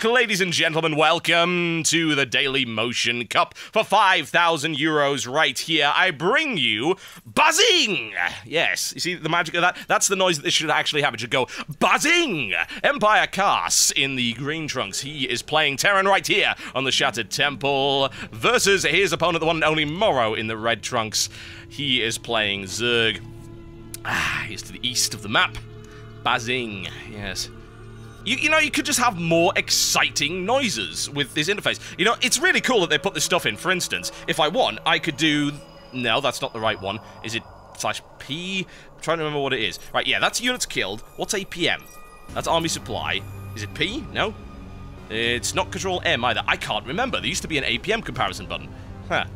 Ladies and gentlemen, welcome to the Daily Motion Cup. For 5,000 euros right here, I bring you buzzing! Yes, you see the magic of that? That's the noise that this should actually have. It should go buzzing! Empire Cass in the green trunks. He is playing Terran right here on the Shattered Temple versus his opponent, the one and only Morrow in the red trunks. He is playing Zerg. He's to the east of the map. Buzzing, yes. You know, you could just have more exciting noises with this interface. You know, it's really cool that they put this stuff in. For instance, if I want, I could do... No, that's not the right one. Is it /P? I'm trying to remember what it is. Right, yeah, that's units killed. What's APM? That's army supply. Is it P? No? It's not Control M either. I can't remember. There used to be an APM comparison button. Huh.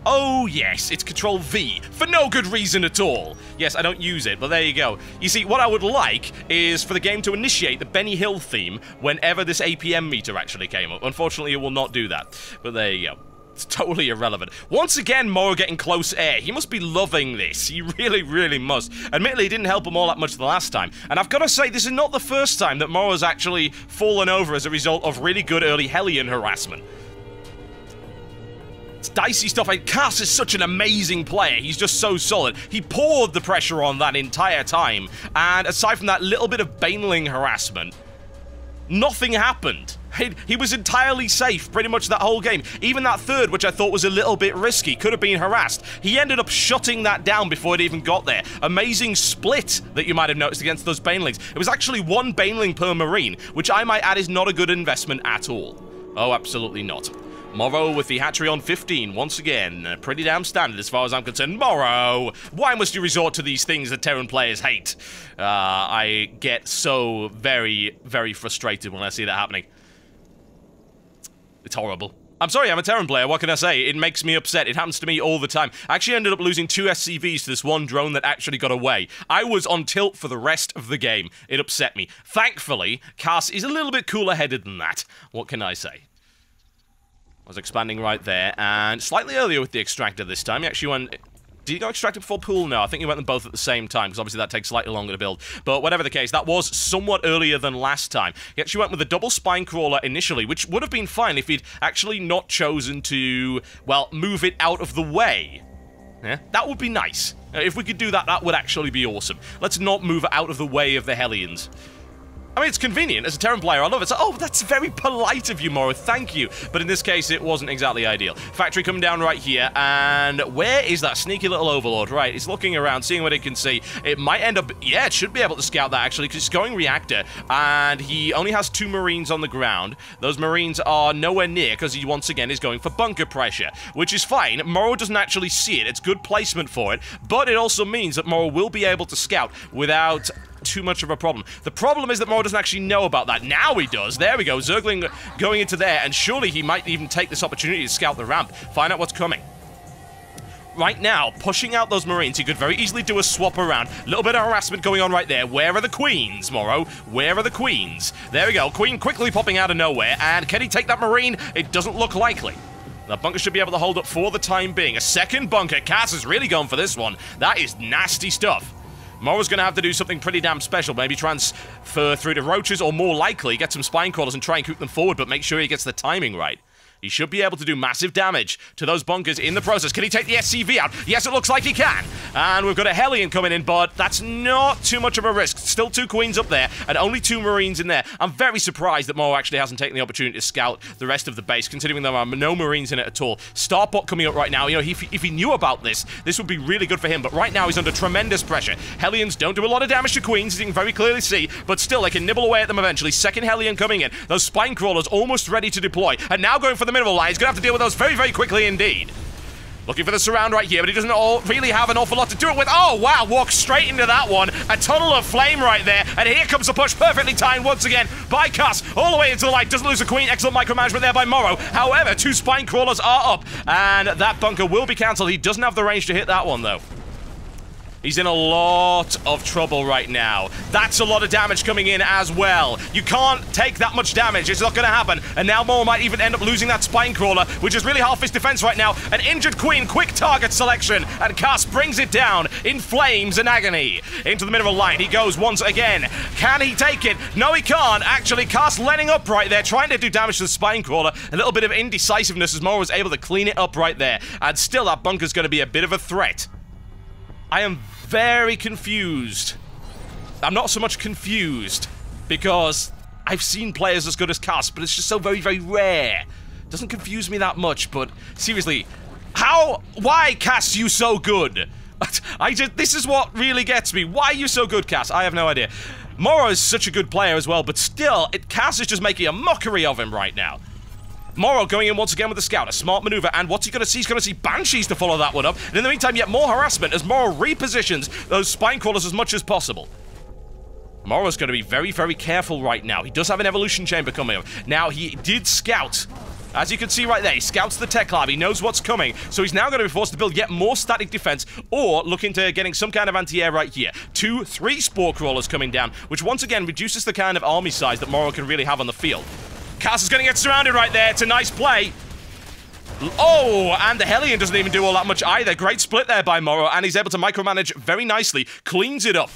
Oh, yes, it's Control V, for no good reason at all. Yes, I don't use it, but there you go. You see, what I would like is for the game to initiate the Benny Hill theme whenever this APM meter actually came up. Unfortunately, it will not do that, but there you go. It's totally irrelevant. Once again, Morrow getting close air. He must be loving this. He really, really must. Admittedly, it didn't help him all that much the last time. And I've got to say, this is not the first time that Morrow's actually fallen over as a result of really good early Hellion harassment. It's dicey stuff. Cass is such an amazing player. He's just so solid. He poured the pressure on that entire time. And aside from that little bit of Baneling harassment, nothing happened. He was entirely safe pretty much that whole game. Even that third, which I thought was a little bit risky, could have been harassed. He ended up shutting that down before it even got there. Amazing split that you might have noticed against those Banelings. It was actually one Baneling per Marine, which I might add is not a good investment at all. Oh, absolutely not. Morrow with the hatchery on 15, once again. Pretty damn standard as far as I'm concerned. Morrow! Why must you resort to these things that Terran players hate? I get so very, very frustrated when I see that happening. It's horrible. I'm sorry, I'm a Terran player, what can I say? It makes me upset. It happens to me all the time. I actually ended up losing 2 SCVs to this one drone that actually got away. I was on tilt for the rest of the game. It upset me. Thankfully, Cass is a little bit cooler-headed than that. What can I say? I was expanding right there, and slightly earlier with the extractor this time. He actually went... Did he go extractor before pool? No, I think he went them both at the same time, because obviously that takes slightly longer to build. But whatever the case, that was somewhat earlier than last time. He actually went with a double spine crawler initially, which would have been fine if he'd actually not chosen to, well, move it out of the way. Yeah, that would be nice. If we could do that, that would actually be awesome. Let's not move out of the way of the Hellions. I mean, it's convenient. As a Terran player, I love it. So, oh, that's very polite of you, Morrow. Thank you. But in this case, it wasn't exactly ideal. Factory coming down right here. And where is that sneaky little overlord? Right, it's looking around, seeing what it can see. It might end up... Yeah, it should be able to scout that, actually, because it's going reactor. And he only has 2 Marines on the ground. Those Marines are nowhere near, because he, once again, is going for bunker pressure, which is fine. Morrow doesn't actually see it. It's good placement for it. But it also means that Morrow will be able to scout without... too much of a problem. The problem is that Morrow doesn't actually know about that. Now he does. There we go. Zergling going into there, and surely he might even take this opportunity to scout the ramp, find out what's coming. Right now, pushing out those Marines, he could very easily do a swap around. A little bit of harassment going on right there. Where are the queens, Morrow? Where are the queens? There we go. Queen quickly popping out of nowhere, and can he take that Marine? It doesn't look likely. That bunker should be able to hold up for the time being. A second bunker. Cass is really going for this one. That is nasty stuff. Morrow's going to have to do something pretty damn special. Maybe transfer through to roaches, or more likely, get some spine crawlers and try and coop them forward, but make sure he gets the timing right. He should be able to do massive damage to those bunkers in the process. Can he take the SCV out? Yes, it looks like he can. And we've got a Hellion coming in, but that's not too much of a risk. Still 2 Queens up there, and only 2 Marines in there. I'm very surprised that Morrow actually hasn't taken the opportunity to scout the rest of the base, considering there are no Marines in it at all. Starpot coming up right now. You know, if he knew about this, this would be really good for him, but right now he's under tremendous pressure. Hellions don't do a lot of damage to Queens, as you can very clearly see, but still, they can nibble away at them eventually. Second Hellion coming in. Those spine crawlers almost ready to deploy, and now going for the mineral line. He's going to have to deal with those very, very quickly indeed. Looking for the surround right here, but he doesn't really have an awful lot to do it with. Oh, wow, walks straight into that one. A tunnel of flame right there, and here comes the push, perfectly timed once again by Cass, all the way into the light. Doesn't lose a queen. Excellent micromanagement there by Morrow. However, 2 spine crawlers are up, and that bunker will be cancelled. He doesn't have the range to hit that one, though. He's in a lot of trouble right now. That's a lot of damage coming in as well. You can't take that much damage. It's not going to happen. And now Morrow might even end up losing that spine crawler, which is really half his defense right now. An injured queen, quick target selection, and Cass brings it down in flames and agony. Into the mineral line he goes once again. Can he take it? No, he can't. Actually, Cass letting up right there, trying to do damage to the spine crawler. A little bit of indecisiveness as Morrow was able to clean it up right there. And still, that bunker's going to be a bit of a threat. I am very confused. I'm not so much confused because I've seen players as good as Cass, but it's just so very, very rare. Doesn't confuse me that much, but seriously, why Cass, you so good? This is what really gets me. Why are you so good, Cass? I have no idea. Morrow is such a good player as well, but still, Cass is just making a mockery of him right now. Morrow going in once again with the scout, a smart maneuver, and what's he going to see? He's going to see Banshees to follow that one up, and in the meantime, yet more harassment as Morrow repositions those spine crawlers as much as possible. Morrow's going to be very, very careful right now. He does have an evolution chamber coming up. Now, he did scout. As you can see right there, he scouts the tech lab. He knows what's coming, so he's now going to be forced to build yet more static defense or look into getting some kind of anti-air right here. 2, 3 spore crawlers coming down, which once again reduces the kind of army size that Morrow can really have on the field. Cass is going to get surrounded right there. It's a nice play. Oh, and the Hellion doesn't even do all that much either. Great split there by Morrow, and he's able to micromanage very nicely. Cleans it up.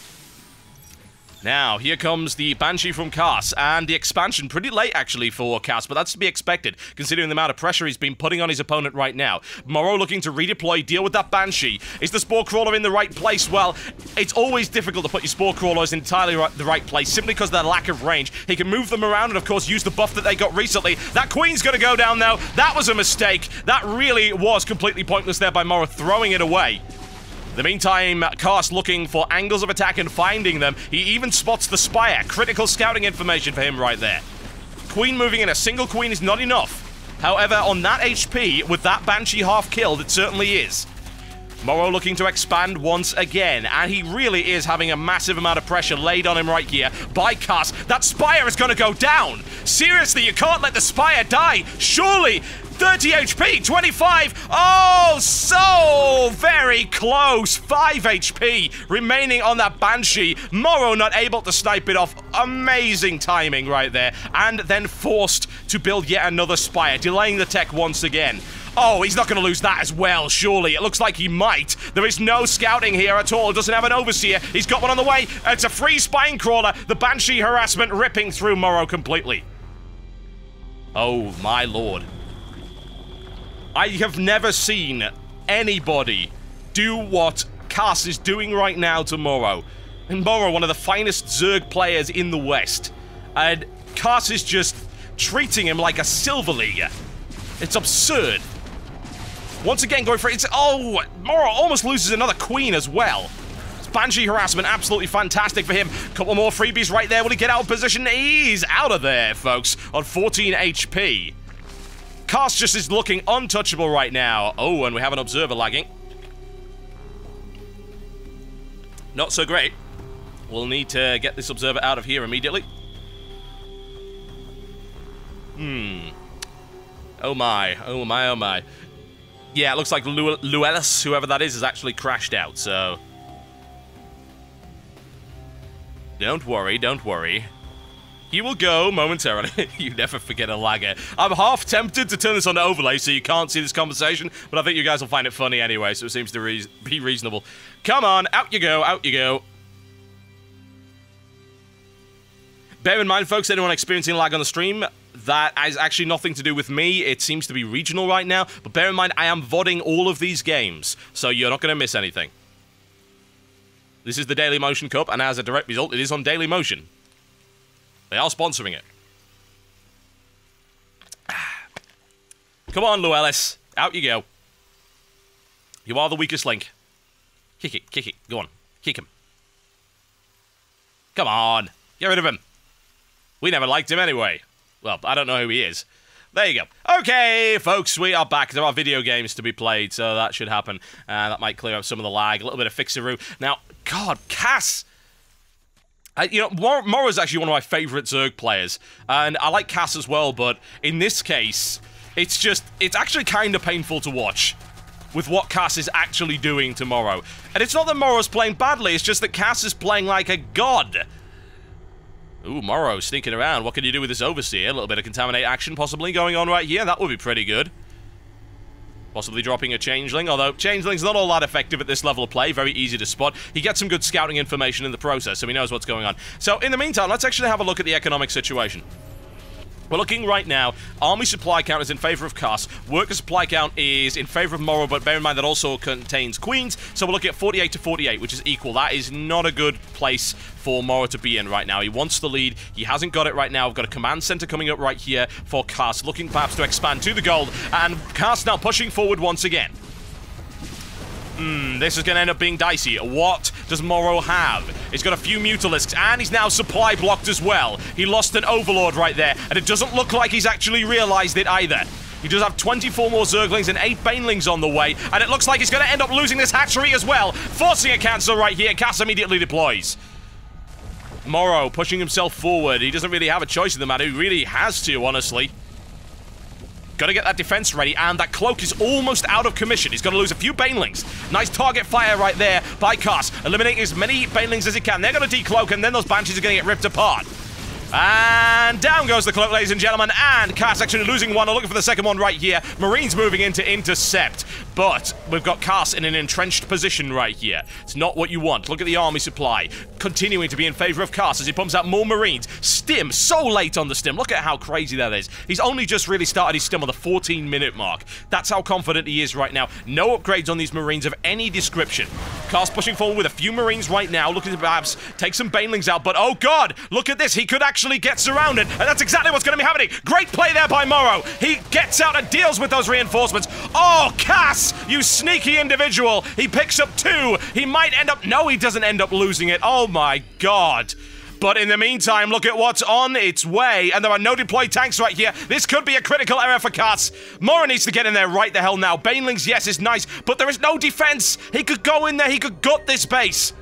Now, here comes the Banshee from Cass, and the expansion pretty late, actually, for Cass, but that's to be expected, considering the amount of pressure he's been putting on his opponent right now. Morrow looking to redeploy, deal with that Banshee. Is the Spore Crawler in the right place? Well, it's always difficult to put your Spore Crawlers in entirely the right place, simply because of their lack of range. He can move them around and, of course, use the buff that they got recently. That Queen's gonna go down, though. That was a mistake. That really was completely pointless there by Morrow, throwing it away. In the meantime, Cass looking for angles of attack and finding them. He even spots the Spire. Critical scouting information for him right there. Queen moving in. A single Queen is not enough. However, on that HP, with that Banshee half killed, it certainly is. Morrow looking to expand once again, and he really is having a massive amount of pressure laid on him right here by Cass. That Spire is going to go down. Seriously, you can't let the Spire die. Surely. 30 HP, 25. Oh, so very close. 5 HP remaining on that Banshee. Morrow not able to snipe it off. Amazing timing right there. And then forced to build yet another Spire, delaying the tech once again. Oh, he's not going to lose that as well, surely. It looks like he might. There is no scouting here at all. Doesn't have an overseer. He's got one on the way. It's a free spine crawler. The Banshee harassment ripping through Morrow completely. Oh, my lord. I have never seen anybody do what Cass is doing right now to Morrow. And Morrow, one of the finest Zerg players in the West. And Cass is just treating him like a Silver Leaguer. It's absurd. Once again, going for it. Oh, Morrow almost loses another Queen as well. Banshee harassment, absolutely fantastic for him. Couple more freebies right there. Will he get out of position? He's out of there, folks, on 14 HP. Cass just is looking untouchable right now. Oh, and we have an observer lagging. Not so great. We'll need to get this observer out of here immediately. Oh my, oh my, oh my. Yeah, it looks like Luelis, whoever that is, has actually crashed out, so... Don't worry, don't worry. He will go momentarily. You never forget a lagger. I'm half tempted to turn this on to overlay so you can't see this conversation, but I think you guys will find it funny anyway, so it seems to be reasonable. Come on, out you go, out you go. Bear in mind, folks, anyone experiencing lag on the stream, that is actually nothing to do with me. It seems to be regional right now, but bear in mind, I am VODing all of these games, so you're not going to miss anything. This is the Daily Motion Cup, and as a direct result, it is on Daily Motion. They are sponsoring it. Come on, Luelis. Out you go. You are the weakest link. Kick it, kick it. Go on. Kick him. Come on. Get rid of him. We never liked him anyway. Well, I don't know who he is. There you go. Okay, folks, we are back. There are video games to be played, so that should happen. That might clear up some of the lag. A little bit of fixeroo. Now, God, Cass... you know, Morrow is actually one of my favorite Zerg players, and I like Cass as well, but in this case, it's actually kind of painful to watch. with what Cass is actually doing to Morrow. And it's not that Morrow's playing badly, it's just that Cass is playing like a god. Ooh, Morrow sneaking around. What can you do with this Overseer? A little bit of contaminate action possibly going on right here. That would be pretty good. Possibly dropping a Changeling, although Changeling's not all that effective at this level of play. Very easy to spot. He gets some good scouting information in the process, so he knows what's going on. So, in the meantime, let's actually have a look at the economic situation. We're looking right now, army supply count is in favor of Cass, worker supply count is in favor of Morrow, but bear in mind that also contains queens, so we're looking at 48 to 48, which is equal. That is not a good place for Morrow to be in right now. He wants the lead, he hasn't got it right now. We've got a command center coming up right here for Cass, looking perhaps to expand to the gold, and Cass now pushing forward once again. This is going to end up being dicey. What does Morrow have? He's got a few Mutalisks, and he's now supply blocked as well. He lost an Overlord right there, and it doesn't look like he's actually realized it either. He does have 24 more Zerglings and 8 Banelings on the way, and it looks like he's going to end up losing this hatchery as well. Forcing a cancel right here. Cass immediately deploys. Morrow pushing himself forward. He doesn't really have a choice in the matter. He really has to, honestly. Got to get that defense ready, and that cloak is almost out of commission. He's going to lose a few Banelings. Nice target fire right there by Cass, eliminating as many Banelings as he can. They're going to decloak, and then those Banshees are going to get ripped apart. And down goes the cloak, ladies and gentlemen, and Cass actually losing one, looking for the second one right here. Marines moving in to intercept, but we've got Cass in an entrenched position right here. It's not what you want. Look at the army supply, continuing to be in favor of Cass as he pumps out more Marines. Stim, so late on the stim. Look at how crazy that is. He's only just really started his stim on the 14-minute mark. That's how confident he is right now. No upgrades on these Marines of any description. Cass pushing forward with a few Marines right now, looking to perhaps take some Banelings out, but oh god, look at this. He could actually get surrounded, and that's exactly what's going to be happening. Great play there by Morrow. He gets out and deals with those reinforcements. Oh, Cass, you sneaky individual. He picks up 2. He might end up... No, he doesn't end up losing it. Oh my god. But in the meantime, look at what's on its way, and there are no deployed tanks right here. This could be a critical error for Cass. Morrow needs to get in there right the hell now. Banelings, yes, is nice, but there is no defense. He could go in there. He could gut this base.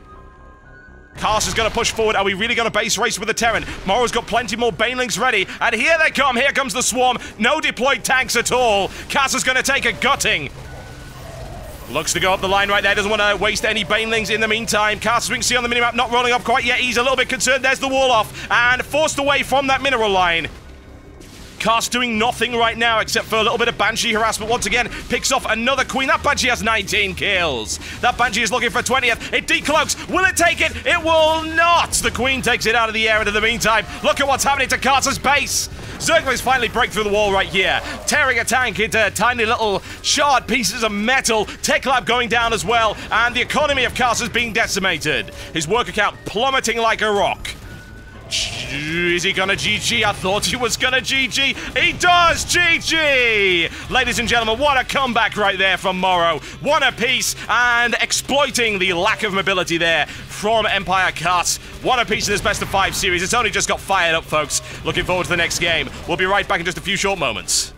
Cass is going to push forward. Are we really going to base race with the Terran? Morrow's got plenty more Banelings ready, and here they come. Here comes the swarm. No deployed tanks at all. Cass is going to take a gutting. Looks to go up the line right there. Doesn't want to waste any Banelings in the meantime. Cass, we can see on the minimap, not rolling up quite yet. He's a little bit concerned. There's the wall off, and forced away from that mineral line. Cass doing nothing right now except for a little bit of Banshee harassment. Once again, picks off another queen. That Banshee has 19 kills. That Banshee is looking for 20th. It decloaks. Will it take it? It will not. The queen takes it out of the air, and in the meantime, look at what's happening to Cass's base. Zerglings finally break through the wall right here, tearing a tank into tiny little shard pieces of metal. Tech lab going down as well, and the economy of Cass is being decimated. His worker count plummeting like a rock. Is he gonna GG? I thought he was gonna GG. He does GG! Ladies and gentlemen, what a comeback right there from Morrow. One apiece, and exploiting the lack of mobility there from Empire Cass. One apiece in this best of 5 series. It's only just got fired up, folks. Looking forward to the next game. We'll be right back in just a few short moments.